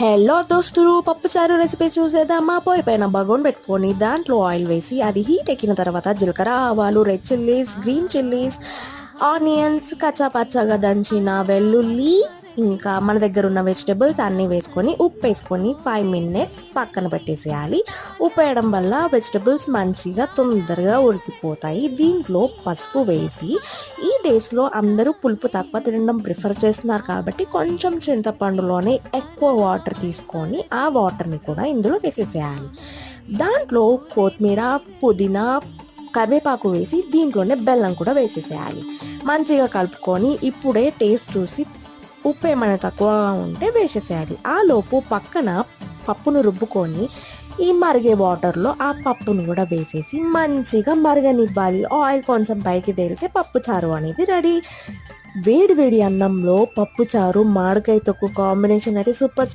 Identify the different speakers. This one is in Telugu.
Speaker 1: హలో దోస్తులు, పప్పుచారు రెసిపీ చూసేద్దామా? పొయ్యి పైన బగోన్ పెట్టుకొని దాంట్లో ఆయిల్ వేసి అది హీట్ ఎక్కిన తర్వాత జీలకర్ర, ఆవాలు, red chillies, green chillies, onions, కచ్చా పచ్చగా దంచిన వెల్లుల్లి, ఇంకా మన దగ్గర ఉన్న వెజిటబుల్స్ అన్నీ వేసుకొని ఉప్పు వేసుకొని 5 minutes పక్కన పెట్టేసేయాలి. ఉప్పు వేయడం వల్ల వెజిటబుల్స్ మంచిగా తొందరగా ఉడికిపోతాయి. దీంట్లో పసుపు వేసి, ఈ డేస్లో అందరూ పులుపు తక్కువ తినడం ప్రిఫర్ చేస్తున్నారు కాబట్టి కొంచెం చింతపండులోనే ఎక్కువ వాటర్ తీసుకొని ఆ వాటర్ని కూడా ఇందులో వేసేసేయాలి. దాంట్లో కొత్తిమీర, పుదీనా, కరివేపాకు వేసి దీంట్లోనే బెల్లం కూడా వేసేసేయాలి. మంచిగా కలుపుకొని ఇప్పుడే టేస్ట్ చూసి ఉప్పు ఏమైనా తక్కువగా ఉంటే వేసేసేయాలి. ఆ లోపు పక్కన పప్పును రుబ్బుకొని ఈ మరిగే వాటర్లో ఆ పప్పును కూడా వేసేసి మంచిగా మరగనివ్వాలి. ఆయిల్ కొంచెం పైకి తేలితే పప్పు చారు అనేది రెడీ. వేడి వేడి అన్నంలో పప్పు చారు, మామిడికాయ తొక్కు కాంబినేషన్ అయితే సూపర్.